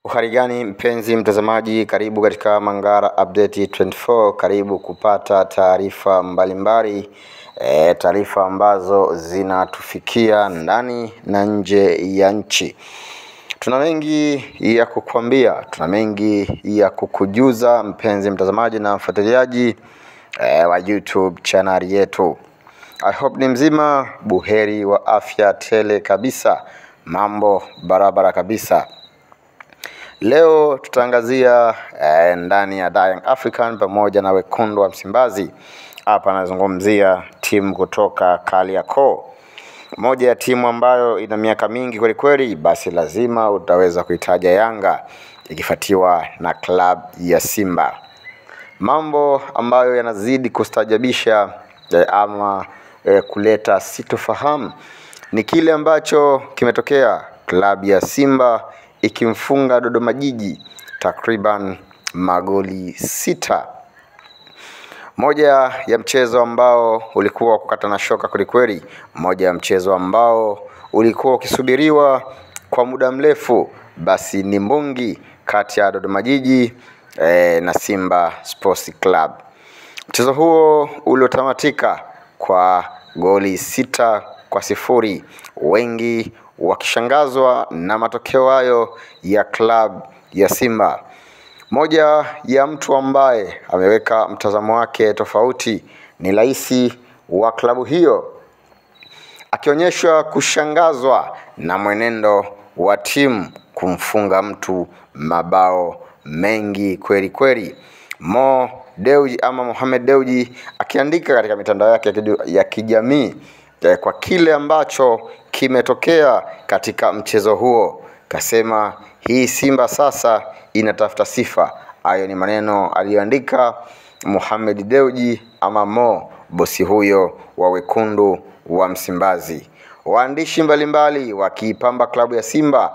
Uhali gani mpenzi mtazamaji, karibu katika Mangara Update 24, karibu kupata taarifa mbalimbali, taarifa ambazo zinatufikia ndani na nje ya nchi. Tuna mengi ya kukuambia, tuna mengi ya kukujuza mpenzi mtazamaji na mfuatiliaji wa YouTube channel yetu. I hope ni mzima buheri wa afya tele kabisa, mambo barabara kabisa. Leo tutaangazia ndani ya Young African pamoja na wekundu wa Msimbazi. Hapa nazungumzia timu kutoka Kariakoo. Moja ya timu ambayo ina miaka mingi kweli kweli, basi lazima utaweza kuitaja Yanga ikifuatiwa na club ya Simba. Mambo ambayo yanazidi kustajabisha ama kuleta sitofahamu ni kile ambacho kimetokea club ya Simba ikimfunga Dodoma Jiji takriban magoli 6. Moja ya mchezo ambao ulikuwa kukata na shoka kweli, moja ya mchezo ambao ulikuwa ukisubiriwa kwa muda mrefu, basi ni mbungi kati ya Dodoma Jiji na Simba Sports Club. Mchezo huo uliotamatika kwa goli 6-0, wengi wakishangazwa na matokeo hayo ya club ya Simba. Moja ya mtu ambaye ameweka mtazamo wake tofauti ni rais wa klabu hiyo, akionyeshwa kushangazwa na mwenendo wa timu kumfunga mtu mabao mengi kweli kweli. Mo Dewji ama Mohamed Dewji akiandika katika mitandao yake ya kijamii kwa kile ambacho kimetokea katika mchezo huo, kasema hii Simba sasa inatafuta sifa. Hayo ni maneno aliyoandika Mohamed Dewji ama Mo, bosi huyo wa wekundu wa Msimbazi. Waandishi mbalimbali wakiipamba klabu ya Simba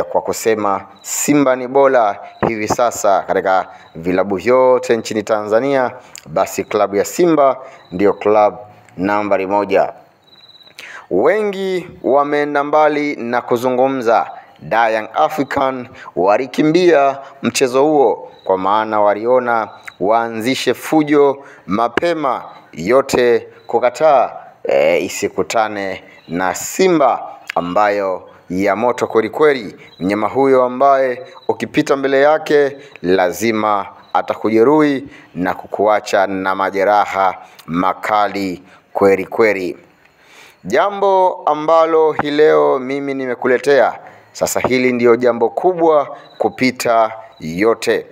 kwa kusema Simba ni bora hivi sasa katika vilabu vyote nchini Tanzania, basi klabu ya Simba ndio klabu nambari 1. Wengi wameenda mbali na kuzungumza Young African walikimbia mchezo huo, kwa maana waliona waanzishe fujo mapema, yote kukataa isikutane na Simba ambayo ya moto kweli kweli. Mnyama huyo ambaye ukipita mbele yake lazima atakujeruhi na kukuacha na majeraha makali kweli kweli. Jambo ambalo hii leo mimi nimekuletea sasa, hili ndiyo jambo kubwa kupita yote.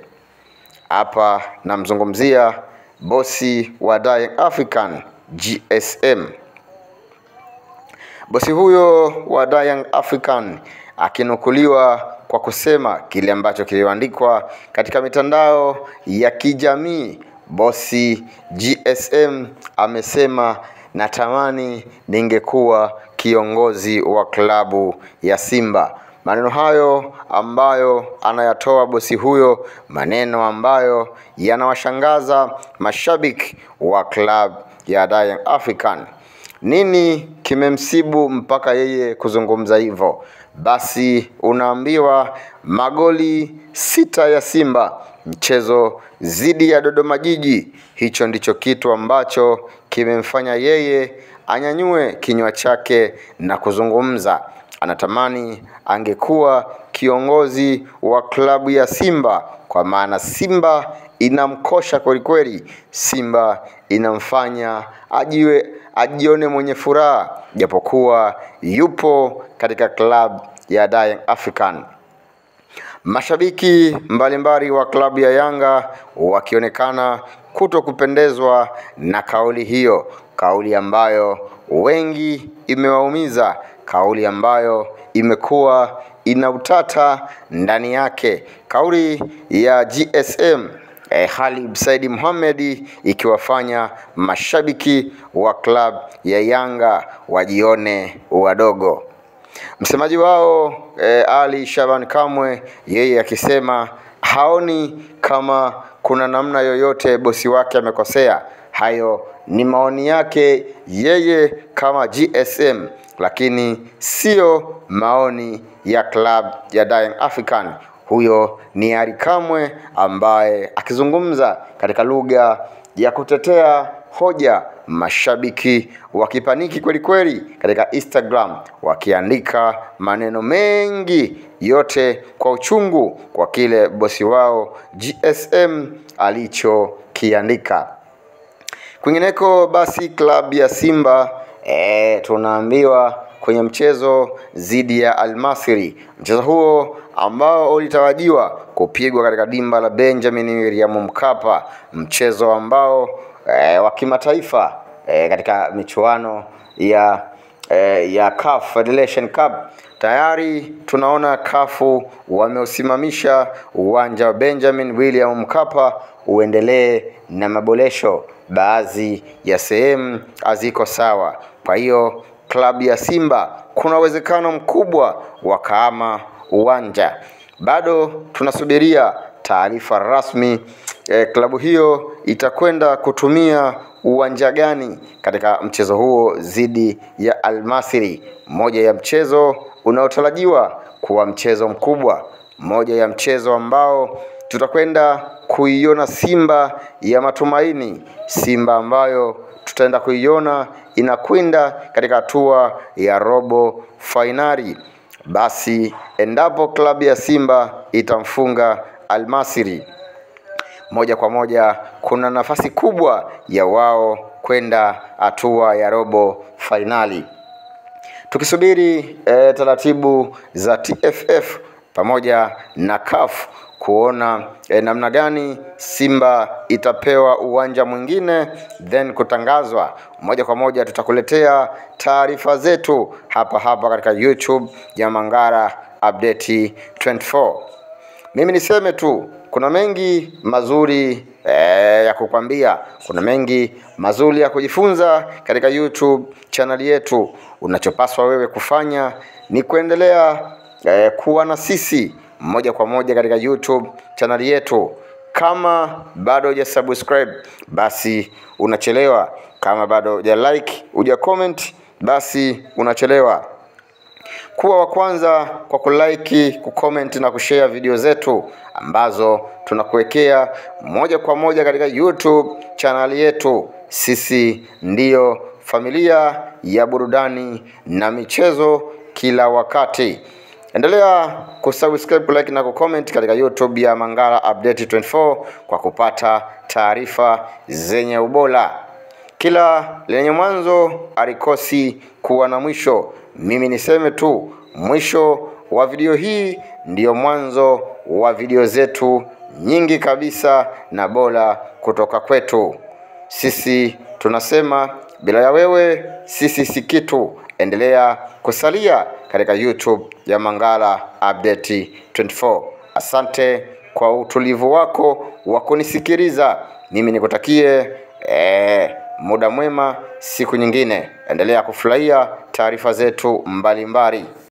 Hapa namzungumzia bosi wa Young African, GSM. Bosi huyo wa Young African akinukuliwa kwa kusema kile ambacho kiliandikwa katika mitandao ya kijamii. Bosi GSM amesema, natamani ningekuwa kiongozi wa klabu ya Simba. Maneno hayo ambayo anayatoa bosi huyo, maneno ambayo yanawashangaza mashabiki wa klabu ya Young African. Nini kimemsibu mpaka yeye kuzungumza hivyo? Basi unaambiwa magoli 6 ya Simba mchezo zidi ya Dodoma Jiji. Hicho ndicho kitu ambacho kimemfanya yeye anyanyue kinywa chake na kuzungumza. Anatamani angekuwa kiongozi wa klabu ya Simba, kwa maana Simba inamkosha kweli kweli. Simba inamfanya ajione mwenye furaha japokuwa yupo katika klabu ya Young African. Mashabiki mbalimbali wa klabu ya Yanga wakionekana kutokupendezwa na kauli hiyo, kauli ambayo wengi imewaumiza, kauli ambayo imekuwa ina utata ndani yake. Kauli ya GSM Khalid Said Mohamed ikiwafanya mashabiki wa club ya Yanga wajione wadogo. Msemaji wao Ali Shaban Kamwe, yeye akisema haoni kama kuna namna yoyote bosi wake amekosea. Hayo ni maoni yake yeye kama GSM, lakini sio maoni ya club ya Young African. Huyo ni Ally Kamwe ambaye akizungumza katika lugha ya kutetea hoja, mashabiki wakipaniki kweli kweli katika Instagram, wakiandika maneno mengi, yote kwa uchungu kwa kile bosi wao GSM alichokiandika. Kwingineko basi klabu ya Simba tunaambiwa kwenye mchezo dhidi ya Al-Masry, mchezo huo ambao ulitarajiwa kupigwa katika dimba la Benjamin William Mkapa, mchezo ambao wa kimataifa katika michuano ya CAF Federation Cup. Tayari tunaona CAF wameusimamisha uwanja wa Benjamin William Mkapa uendelee na maboresho, baadhi ya sehemu haziko sawa. Kwa hiyo klabu ya Simba kuna uwezekano mkubwa wakahama uwanja. Bado tunasubiria taarifa rasmi klabu hiyo itakwenda kutumia uwanja gani katika mchezo huo dhidi ya Al-Masry, moja ya mchezo unaotarajiwa kuwa mchezo mkubwa, moja ya mchezo ambao tutakwenda kuiona Simba ya matumaini, Simba ambayo tutaenda kuiona inakwenda katika hatua ya robo finali. Basi endapo klabu ya Simba itamfunga Al-Masry, moja kwa moja kuna nafasi kubwa ya wao kwenda hatua ya robo finali. Tukisubiri taratibu za TFF pamoja na CAF kuona namna gani Simba itapewa uwanja mwingine, then kutangazwa moja kwa moja. Tutakuletea taarifa zetu hapa katika YouTube ya Mangara Update 24. Mimi niseme tu kuna mengi mazuri ya kukwambia, kuna mengi mazuri ya kujifunza katika YouTube channel yetu. Unachopaswa wewe kufanya ni kuendelea kuwa na sisi moja kwa moja katika YouTube channel yetu. Kama bado hujasubscribe basi unachelewa, kama bado hujalike, hujacomment basi unachelewa. Kuwa wa kwanza kwa kulike, kucomment na kushare video zetu ambazo tunakuwekea moja kwa moja katika YouTube channel yetu. Sisi ndiyo familia ya burudani na michezo kila wakati. Endelea kusubscribe, like na kucomment katika YouTube ya Mangara Update 24 kwa kupata taarifa zenye ubora. Kila lenye mwanzo alikosi kuwa na mwisho. Mimi niseme tu mwisho wa video hii ndiyo mwanzo wa video zetu nyingi kabisa na bora kutoka kwetu. Sisi tunasema bila ya wewe sisi si kitu. Endelea kusalia katika YouTube ya Mangara Update 24. Asante kwa utulivu wako wa kunisikiliza. Mimi nikutakie muda mwema siku nyingine. Endelea kufurahia taarifa zetu mbalimbali.